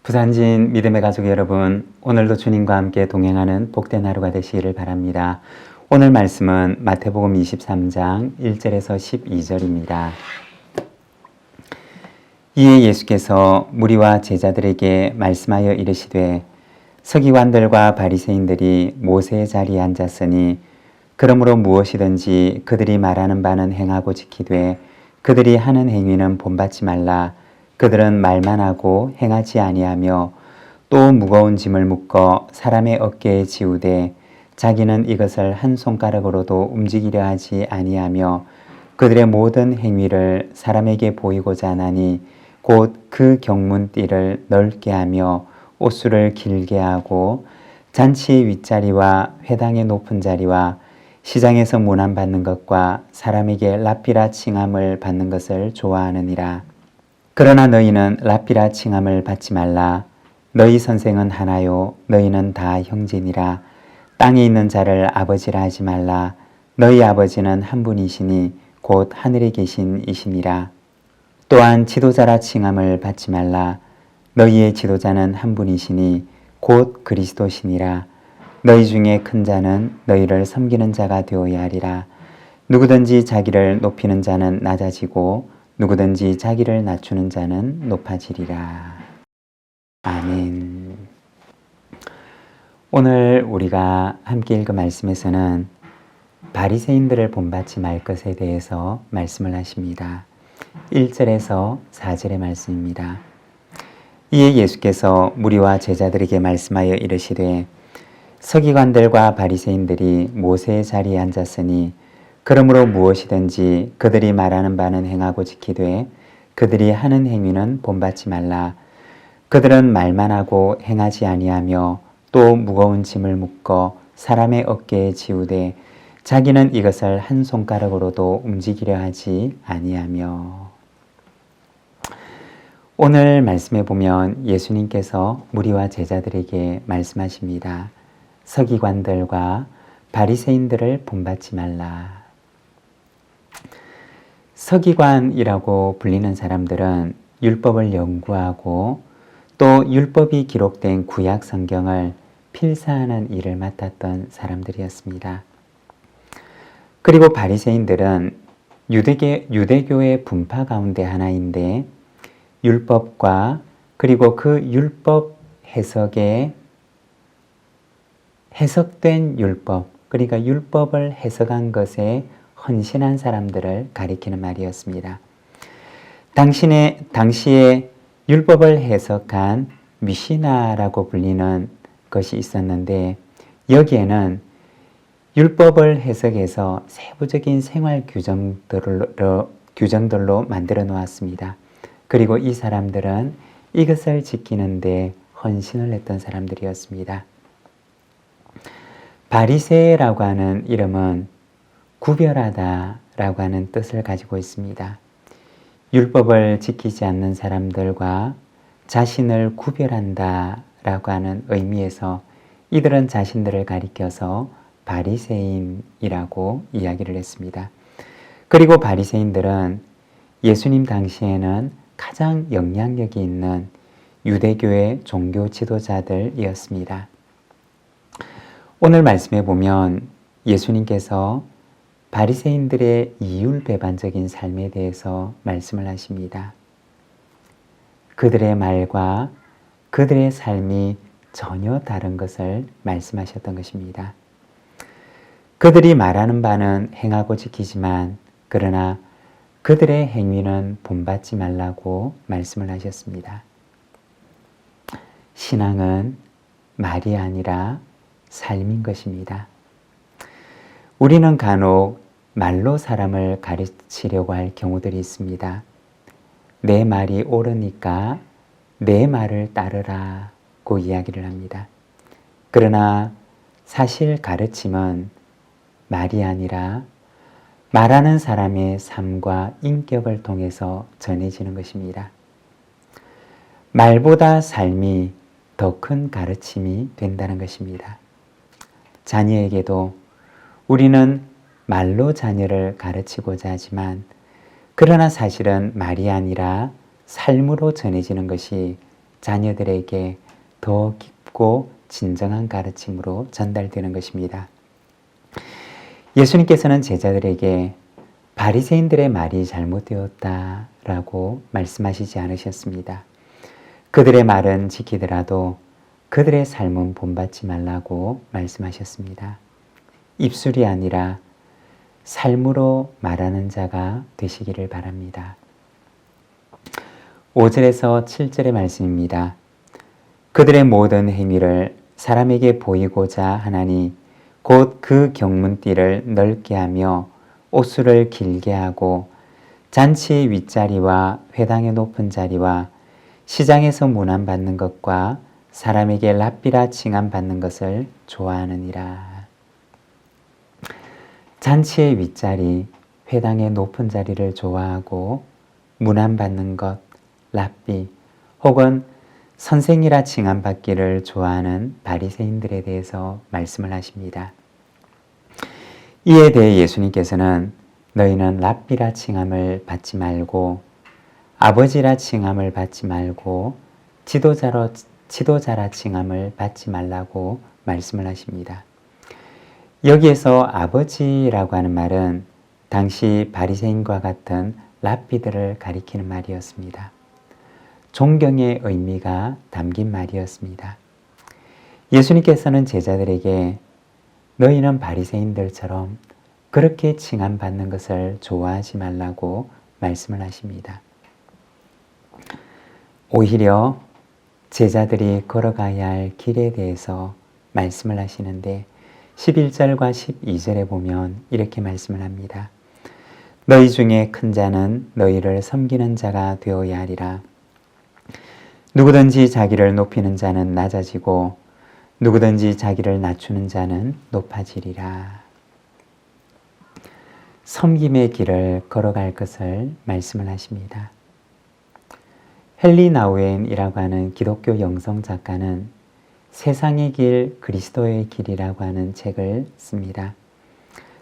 부산진 믿음의 가족 여러분, 오늘도 주님과 함께 동행하는 복된 하루가 되시기를 바랍니다. 오늘 말씀은 마태복음 23장 1절에서 12절입니다. 이에 예수께서 무리와 제자들에게 말씀하여 이르시되 서기관들과 바리새인들이 모세의 자리에 앉았으니 그러므로 무엇이든지 그들이 말하는 바는 행하고 지키되 그들이 하는 행위는 본받지 말라. 그들은 말만 하고 행하지 아니하며 또 무거운 짐을 묶어 사람의 어깨에 지우되 자기는 이것을 한 손가락으로도 움직이려 하지 아니하며 그들의 모든 행위를 사람에게 보이고자 하나니 곧 그 경문띠를 넓게 하며 옷수를 길게 하고 잔치의 윗자리와 회당의 높은 자리와 시장에서 문안받는 것과 사람에게 랍비라 칭함을 받는 것을 좋아하느니라. 그러나 너희는 랍비라 칭함을 받지 말라. 너희 선생은 하나요 너희는 다 형제니라. 땅에 있는 자를 아버지라 하지 말라. 너희 아버지는 한 분이시니 곧 하늘에 계신 이시니라. 또한 지도자라 칭함을 받지 말라. 너희의 지도자는 한 분이시니 곧 그리스도시니라. 너희 중에 큰 자는 너희를 섬기는 자가 되어야 하리라. 누구든지 자기를 높이는 자는 낮아지고 누구든지 자기를 낮추는 자는 높아지리라. 아멘. 오늘 우리가 함께 읽은 말씀에서는 바리새인들을 본받지 말 것에 대해서 말씀을 하십니다. 1절에서 4절의 말씀입니다. 이에 예수께서 무리와 제자들에게 말씀하여 이르시되 서기관들과 바리새인들이 모세의 자리에 앉았으니 그러므로 무엇이든지 그들이 말하는 바는 행하고 지키되 그들이 하는 행위는 본받지 말라. 그들은 말만 하고 행하지 아니하며 또 무거운 짐을 묶어 사람의 어깨에 지우되 자기는 이것을 한 손가락으로도 움직이려 하지 아니하며. 오늘 말씀에 보면 예수님께서 무리와 제자들에게 말씀하십니다. 서기관들과 바리새인들을 본받지 말라. 서기관이라고 불리는 사람들은 율법을 연구하고 또 율법이 기록된 구약 성경을 필사하는 일을 맡았던 사람들이었습니다. 그리고 바리새인들은 유대교의 분파 가운데 하나인데 율법과 그리고 그 율법 해석된 율법, 그러니까 율법을 해석한 것에 헌신한 사람들을 가리키는 말이었습니다. 당시에 율법을 해석한 미시나라고 불리는 것이 있었는데 여기에는 율법을 해석해서 세부적인 생활 규정들로 만들어 놓았습니다. 그리고 이 사람들은 이것을 지키는데 헌신을 했던 사람들이었습니다. 바리새라고 하는 이름은 구별하다라고 하는 뜻을 가지고 있습니다. 율법을 지키지 않는 사람들과 자신을 구별한다라고 하는 의미에서 이들은 자신들을 가리켜서 바리새인이라고 이야기를 했습니다. 그리고 바리새인들은 예수님 당시에는 가장 영향력이 있는 유대교의 종교 지도자들이었습니다. 오늘 말씀에 보면 예수님께서 바리새인들의 이율배반적인 삶에 대해서 말씀을 하십니다. 그들의 말과 그들의 삶이 전혀 다른 것을 말씀하셨던 것입니다. 그들이 말하는 바는 행하고 지키지만 그러나 그들의 행위는 본받지 말라고 말씀을 하셨습니다. 신앙은 말이 아니라 삶인 것입니다. 우리는 간혹 말로 사람을 가르치려고 할 경우들이 있습니다. 내 말이 옳으니까 내 말을 따르라고 이야기를 합니다. 그러나 사실 가르침은 말이 아니라 말하는 사람의 삶과 인격을 통해서 전해지는 것입니다. 말보다 삶이 더 큰 가르침이 된다는 것입니다. 자녀에게도 우리는 말로 자녀를 가르치고자 하지만 그러나 사실은 말이 아니라 삶으로 전해지는 것이 자녀들에게 더 깊고 진정한 가르침으로 전달되는 것입니다. 예수님께서는 제자들에게 바리새인들의 말이 잘못되었다라고 말씀하시지 않으셨습니다. 그들의 말은 지키더라도 그들의 삶은 본받지 말라고 말씀하셨습니다. 입술이 아니라 삶으로 말하는 자가 되시기를 바랍니다. 5절에서 7절의 말씀입니다. 그들의 모든 행위를 사람에게 보이고자 하나니 곧 그 경문띠를 넓게 하며 옷수를 길게 하고 잔치의 윗자리와 회당의 높은 자리와 시장에서 문안받는 것과 사람에게 랍비라 칭함받는 것을 좋아하느니라. 잔치의 윗자리, 회당의 높은 자리를 좋아하고 문안받는 것, 랍비 혹은 선생이라 칭함받기를 좋아하는 바리새인들에 대해서 말씀을 하십니다. 이에 대해 예수님께서는 너희는 랍비라 칭함을 받지 말고 아버지라 칭함을 받지 말고 지도자라 칭함을 받지 말라고 말씀을 하십니다. 여기에서 아버지라고 하는 말은 당시 바리새인과 같은 랍비들을 가리키는 말이었습니다. 존경의 의미가 담긴 말이었습니다. 예수님께서는 제자들에게 너희는 바리새인들처럼 그렇게 칭함받는 것을 좋아하지 말라고 말씀을 하십니다. 오히려 제자들이 걸어가야 할 길에 대해서 말씀을 하시는데 11절과 12절에 보면 이렇게 말씀을 합니다. 너희 중에 큰 자는 너희를 섬기는 자가 되어야 하리라. 누구든지 자기를 높이는 자는 낮아지고 누구든지 자기를 낮추는 자는 높아지리라. 섬김의 길을 걸어갈 것을 말씀을 하십니다. 헨리 나우엔이라고 하는 기독교 영성 작가는 세상의 길, 그리스도의 길이라고 하는 책을 씁니다.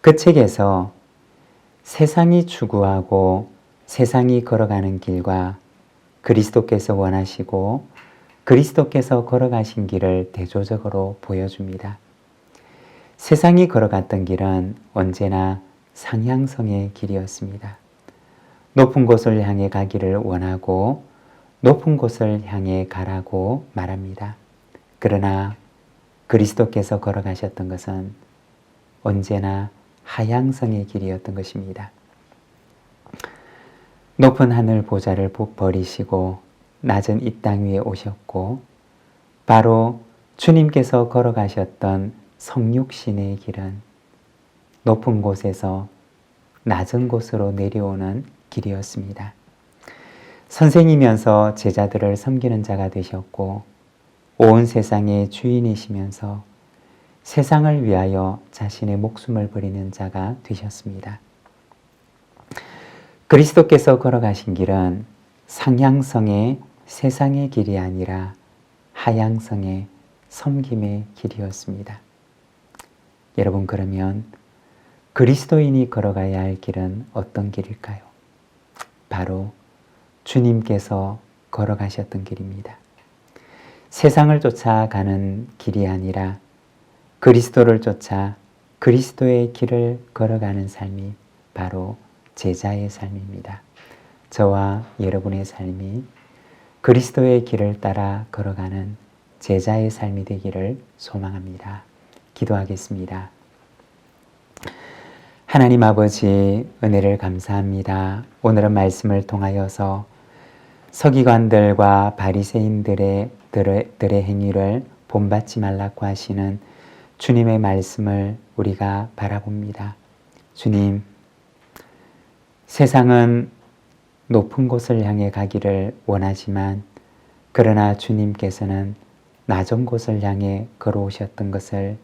그 책에서 세상이 추구하고 세상이 걸어가는 길과 그리스도께서 원하시고 그리스도께서 걸어가신 길을 대조적으로 보여줍니다. 세상이 걸어갔던 길은 언제나 상향성의 길이었습니다. 높은 곳을 향해 가기를 원하고 높은 곳을 향해 가라고 말합니다. 그러나 그리스도께서 걸어가셨던 것은 언제나 하향성의 길이었던 것입니다. 높은 하늘 보좌를 버리시고 낮은 이 땅 위에 오셨고 바로 주님께서 걸어가셨던 성육신의 길은 높은 곳에서 낮은 곳으로 내려오는 길이었습니다. 선생이면서 제자들을 섬기는 자가 되셨고 온 세상의 주인이시면서 세상을 위하여 자신의 목숨을 버리는 자가 되셨습니다. 그리스도께서 걸어가신 길은 상향성의 세상의 길이 아니라 하향성의 섬김의 길이었습니다. 여러분, 그러면 그리스도인이 걸어가야 할 길은 어떤 길일까요? 바로 주님께서 걸어가셨던 길입니다. 세상을 쫓아가는 길이 아니라 그리스도를 쫓아 그리스도의 길을 걸어가는 삶이 바로 제자의 삶입니다. 저와 여러분의 삶이 그리스도의 길을 따라 걸어가는 제자의 삶이 되기를 소망합니다. 기도하겠습니다. 하나님 아버지, 은혜를 감사합니다. 오늘은 말씀을 통하여서 서기관들과 바리새인들의 행위를 본받지 말라고 하시는 주님의 말씀을 우리가 바라봅니다. 주님, 세상은 높은 곳을 향해 가기를 원하지만 그러나 주님께서는 낮은 곳을 향해 걸어오셨던 것을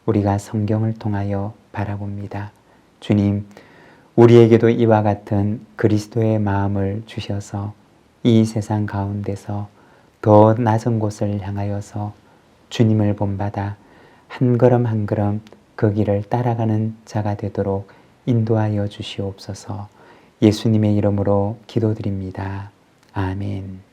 우리가 성경을 통하여 바라봅니다. 주님, 우리에게도 이와 같은 그리스도의 마음을 주셔서 이 세상 가운데서 더 낮은 곳을 향하여서 주님을 본받아 한 걸음 한 걸음 그 길을 따라가는 자가 되도록 인도하여 주시옵소서. 예수님의 이름으로 기도드립니다. 아멘.